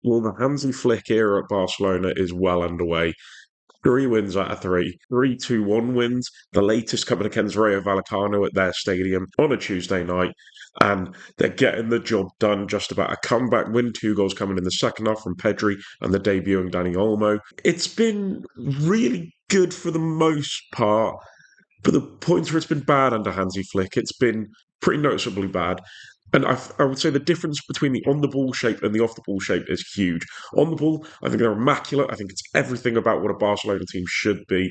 Well, the Hansi Flick era at Barcelona is well underway. 3 wins out of three, 3-2-1 wins, the latest coming against Rayo Vallecano at their stadium on a Tuesday night. And they're getting the job done just about. A comeback win, 2 goals coming in the second half from Pedri and the debuting Dani Olmo. It's been really good for the most part, but the points where it's been bad under Hansi Flick, it's been pretty noticeably bad. And I would say the difference between the on the ball shape and the off the ball shape is huge. On the ball, I think they're immaculate. I think it's everything about what a Barcelona team should be.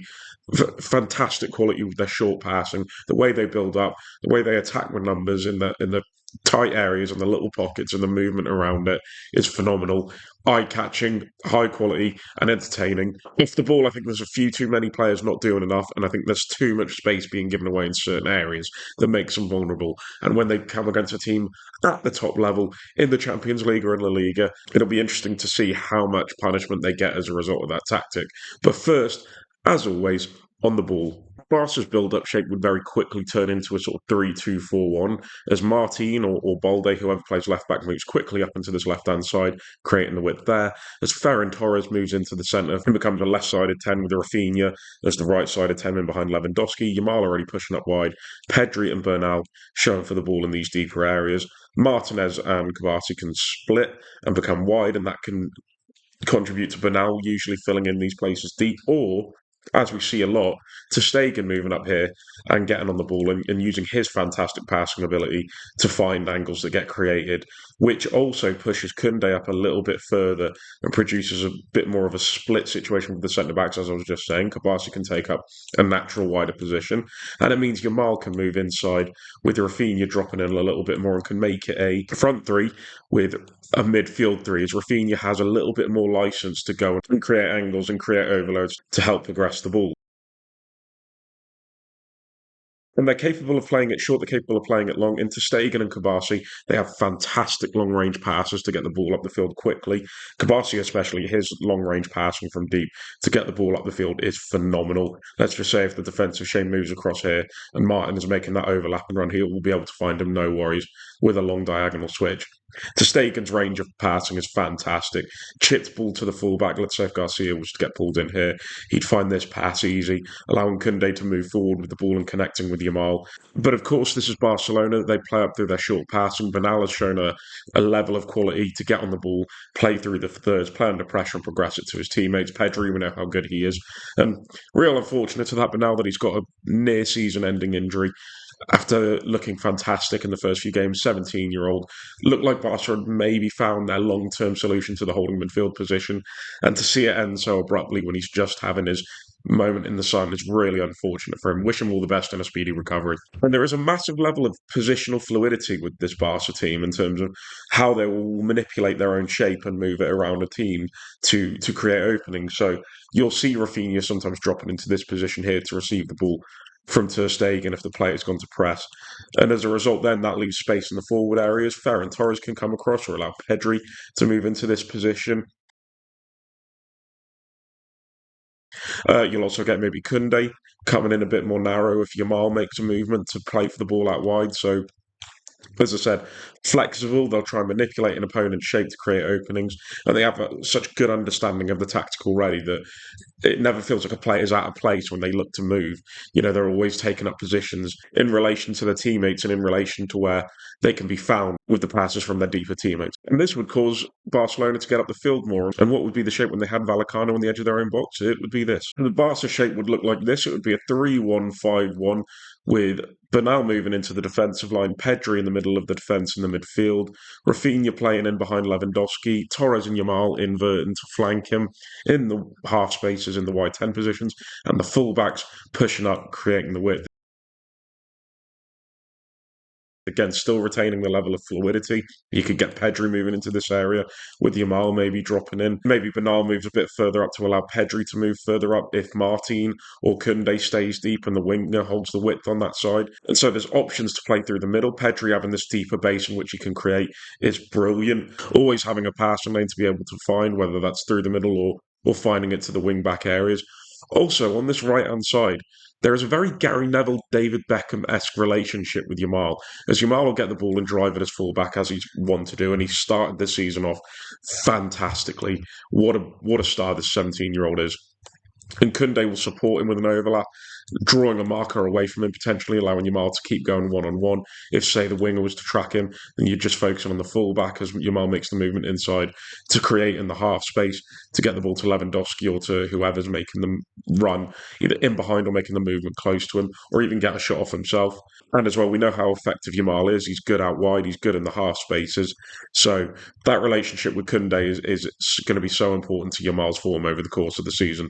Fantastic quality with their short passing, the way they build up, the way they attack with numbers in the tight areas and the little pockets and the movement around it is phenomenal. Eye catching, high quality, and entertaining. Off the ball, I think there's a few too many players not doing enough, and I think there's too much space being given away in certain areas that makes them vulnerable. And when they come against a team at the top level in the Champions League or in La Liga, it'll be interesting to see how much punishment they get as a result of that tactic. But first, as always, on the ball. Barca's build-up shape would very quickly turn into a sort of 3-2-4-1 as Martin or Balde, whoever plays left-back, moves quickly up into this left-hand side, creating the width there. As Ferran Torres moves into the centre and becomes a left-sided 10 with Rafinha as the right-sided 10 in behind Lewandowski. Yamal already pushing up wide. Pedri and Bernal showing for the ball in these deeper areas. Martinez and Kovacic can split and become wide, and that can contribute to Bernal usually filling in these places deep, or as we see a lot, to Stegen moving up here and getting on the ball and using his fantastic passing ability to find angles that get created, which also pushes Kunde up a little bit further and produces a bit more of a split situation with the centre backs, as I was just saying. Kabasi can take up a natural wider position, and it means Yamal can move inside with Rafinha dropping in a little bit more and can make it a front three with a midfield three, as Rafinha has a little bit more license to go and create angles and create overloads to help progress the ball. And they're capable of playing it short, they're capable of playing it long. Into Stegen and Kabasi, they have fantastic long range passes to get the ball up the field quickly. Kabasi, especially, his long range passing from deep to get the ball up the field is phenomenal. Let's just say if the defensive Shane moves across here and Martin is making that overlap and run, he will be able to find him no worries with a long diagonal switch. To Stegen's range of passing is fantastic. Chipped ball to the fullback. Let's say if Garcia was to get pulled in here, he'd find this pass easy, allowing Kunde to move forward with the ball and connecting with Yamal. But of course, this is Barcelona. They play up through their short passing. Bernal has shown a level of quality to get on the ball, play through the thirds, play under pressure and progress it to his teammates. Pedri, we know how good he is. And real unfortunate to that Bernal that he's got a near season ending injury after looking fantastic in the first few games. 17-year-old looked like Barca had maybe found their long-term solution to the holding midfield position, and to see it end so abruptly when he's just having his moment in the sun is really unfortunate for him. Wish him all the best in a speedy recovery. And there is a massive level of positional fluidity with this Barca team in terms of how they will manipulate their own shape and move it around a team to create openings. So you'll see Rafinha sometimes dropping into this position here to receive the ball from Ter Stegen if the player's gone to press. And as a result, then that leaves space in the forward areas. Ferran Torres can come across or allow Pedri to move into this position. You'll also get maybe Kunde coming in a bit more narrow if Yamal makes a movement to play for the ball out wide. So as I said, flexible. They'll try and manipulate an opponent's shape to create openings, and they have such good understanding of the tactic already that it never feels like a player's out of place when they look to move. You know, they're always taking up positions in relation to their teammates and in relation to where they can be found with the passes from their deeper teammates. And this would cause Barcelona to get up the field more. And what would be the shape when they had Vallecano on the edge of their own box? It would be this. And the Barca shape would look like this. It would be a 3-1-5-1 with Bernal moving into the defensive line, Pedri in the middle of the defence in the midfield, Rafinha playing in behind Lewandowski, Torres and Yamal inverting to flank him in the half spaces in the wide 10 positions, and the fullbacks pushing up, creating the width. Again, still retaining the level of fluidity. You could get Pedri moving into this area with Yamal maybe dropping in. Maybe Bernal moves a bit further up to allow Pedri to move further up if Martin or Kunde stays deep and the winger holds the width on that side. And so there's options to play through the middle. Pedri having this deeper base in which he can create is brilliant. Always having a passing lane to be able to find, whether that's through the middle or finding it to the wing back areas. Also, on this right hand side, There is a very Gary Neville, David Beckham-esque relationship with Yamal, as Yamal will get the ball and drive it as fullback as he's wont to do, and he started this season off fantastically. What a star this 17-year-old is. And Kunde will support him with an overlap, drawing a marker away from him, potentially allowing Yamal to keep going one-on-one. If, say, the winger was to track him, then you're just focusing on the full-back as Yamal makes the movement inside to create in the half space to get the ball to Lewandowski or to whoever's making them run, either in behind or making the movement close to him, or even get a shot off himself. And as well, we know how effective Yamal is. He's good out wide. He's good in the half spaces. So that relationship with Kunde is going to be so important to Yamal's form over the course of the season.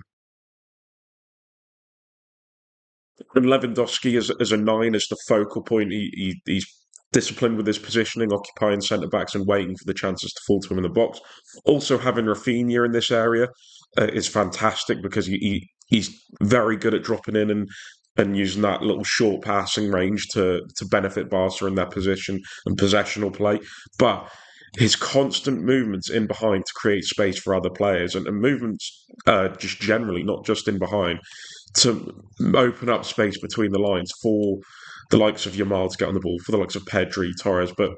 And Lewandowski as a nine, as the focal point, he's disciplined with his positioning, occupying centre backs and waiting for the chances to fall to him in the box. Also, having Rafinha in this area is fantastic because he's very good at dropping in and using that little short passing range to benefit Barca in their position and possessional play. But his constant movements in behind to create space for other players and movements just generally, not just in behind, to open up space between the lines for the likes of Yamal to get on the ball, for the likes of Pedri, Torres. But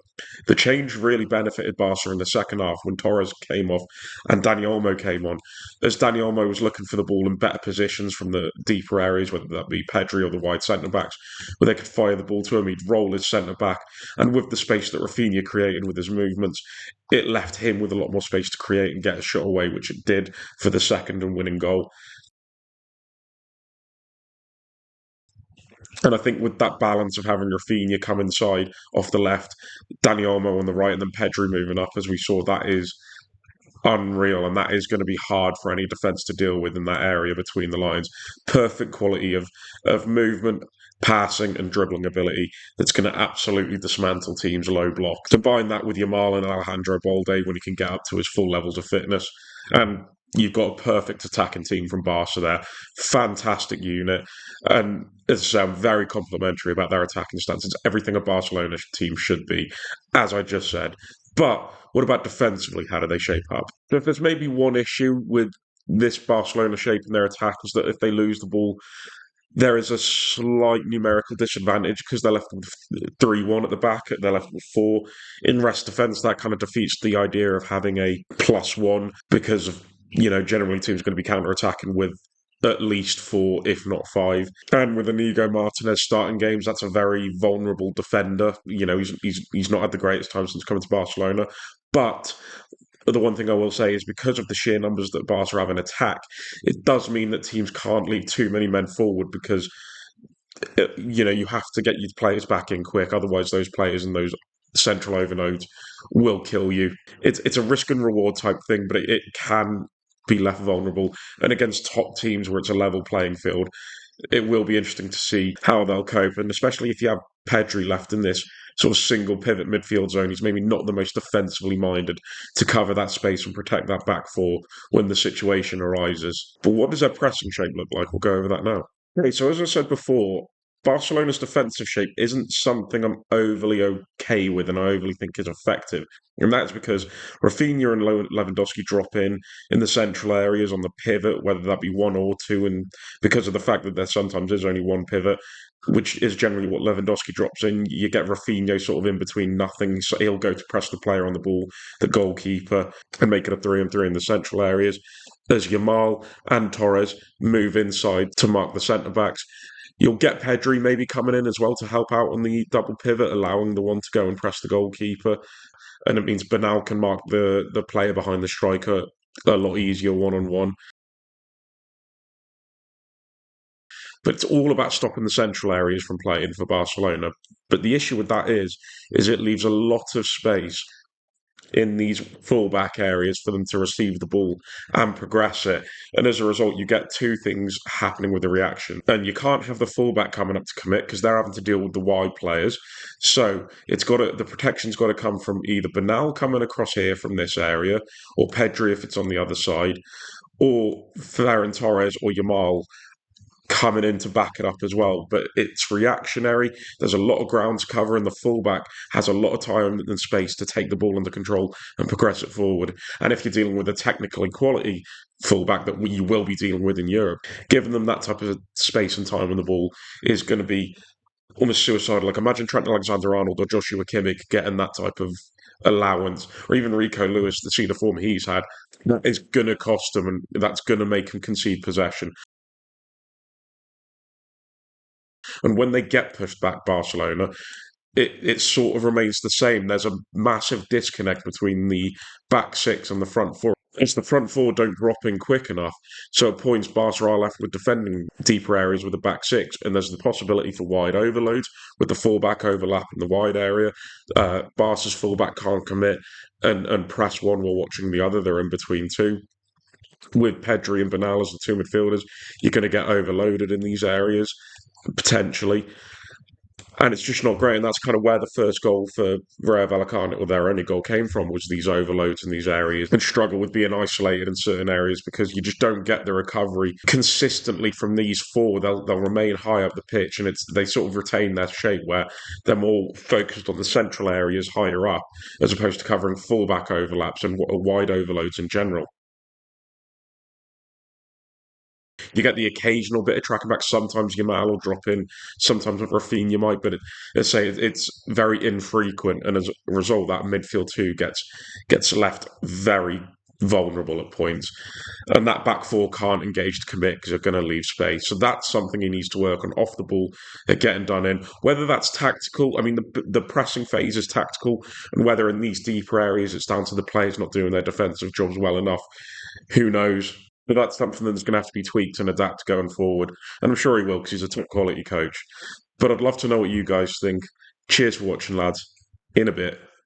the change really benefited Barca in the second half when Torres came off and Dani Olmo came on. As Dani Olmo was looking for the ball in better positions from the deeper areas, whether that be Pedri or the wide centre backs, where they could fire the ball to him, he'd roll his centre back. And with the space that Rafinha created with his movements, it left him with a lot more space to create and get a shot away, which it did for the second and winning goal. And I think with that balance of having Rafinha come inside off the left, Dani Olmo on the right, and then Pedri moving up, as we saw, that is unreal, and that is going to be hard for any defence to deal with in that area between the lines. Perfect quality of movement, passing, and dribbling ability that's going to absolutely dismantle teams' low block. Combine that with Yamal and Alejandro Balde when he can get up to his full levels of fitness, and you've got a perfect attacking team from Barca there. Fantastic unit. And as I say, I'm very complimentary about their attacking stance. It's everything a Barcelona team should be, as I just said. But what about defensively? How do they shape up? So if there's maybe one issue with this Barcelona shape in their attack is that if they lose the ball, there is a slight numerical disadvantage because they're left with 3-1 at the back, they're left with 4. In rest defence, that kind of defeats the idea of having a +1 because of, generally teams are going to be counter-attacking with at least 4, if not 5. And with Inigo Martinez starting games, that's a very vulnerable defender. He's not had the greatest time since coming to Barcelona. But the one thing I will say is because of the sheer numbers that Barca have in attack, it does mean that teams can't leave too many men forward because you have to get your players back in quick. Otherwise, those players and those central overloads will kill you. It's a risk and reward type thing, but it can be left vulnerable. And against top teams where it's a level playing field, it will be interesting to see how they'll cope. And especially if you have Pedri left in this sort of single pivot midfield zone, he's maybe not the most defensively minded to cover that space and protect that back four when the situation arises. But what does their pressing shape look like? We'll go over that now. Okay, so as I said before, Barcelona's defensive shape isn't something I'm overly okay with and I overly think is effective. And that's because Rafinha and Lewandowski drop in the central areas on the pivot, whether that be one or two. And because of the fact that there sometimes is only one pivot, which is generally what Lewandowski drops in, you get Rafinha sort of in between nothing. So he'll go to press the player on the ball, the goalkeeper, and make it a 3-on-3 in the central areas. As Yamal and Torres move inside to mark the centre backs. You'll get Pedri maybe coming in as well to help out on the double pivot, allowing the one to go and press the goalkeeper. And it means Bernal can mark the player behind the striker a lot easier one-on-one. But it's all about stopping the central areas from playing for Barcelona. But the issue with that is it leaves a lot of space in these fullback areas for them to receive the ball and progress it. And as a result, you get two things happening with the reaction. And you can't have the fullback coming up to commit because they're having to deal with the wide players. So the protection's got to come from either Bernal coming across here from this area, or Pedri if it's on the other side, or Ferran Torres or Yamal coming in to back it up as well. But it's reactionary. There's a lot of ground to cover, and the fullback has a lot of time and space to take the ball under control and progress it forward. And if you're dealing with a technical equality fullback that you will be dealing with in Europe, giving them that type of space and time on the ball is going to be almost suicidal. Like imagine Trent Alexander-Arnold or Joshua Kimmich getting that type of allowance, or even Rico Lewis, the senior form he's had. That is going to cost them, and that's going to make them concede possession. And when they get pushed back, Barcelona, it sort of remains the same. There's a massive disconnect between the back six and the front four. As the front four don't drop in quick enough, so at points Barca are left with defending deeper areas with the back six, and there's the possibility for wide overloads with the fullback overlap in the wide area. Barca's fullback can't commit and press one while watching the other. They're in between two. With Pedri and Bernal as the two midfielders, you're going to get overloaded in these areas potentially, and it's just not great. And that's kind of where the first goal for Rayo Vallecano, or their only goal, came from, was these overloads in these areas, and struggle with being isolated in certain areas because you just don't get the recovery consistently from these four. They'll remain high up the pitch, and they sort of retain their shape where they're more focused on the central areas higher up, as opposed to covering fullback overlaps and wide overloads in general. You get the occasional bit of tracking back. Sometimes Yamal will drop in, sometimes Rafinha might, but it's very infrequent, and as a result, that midfield two gets left very vulnerable at points, and that back four can't engage to commit because they're going to leave space. So that's something he needs to work on off the ball, getting done in. Whether that's tactical, I mean, the pressing phase is tactical, and whether in these deeper areas it's down to the players not doing their defensive jobs well enough, who knows? But that's something that's going to have to be tweaked and adapt going forward. And I'm sure he will because he's a top quality coach. But I'd love to know what you guys think. Cheers for watching, lads. In a bit.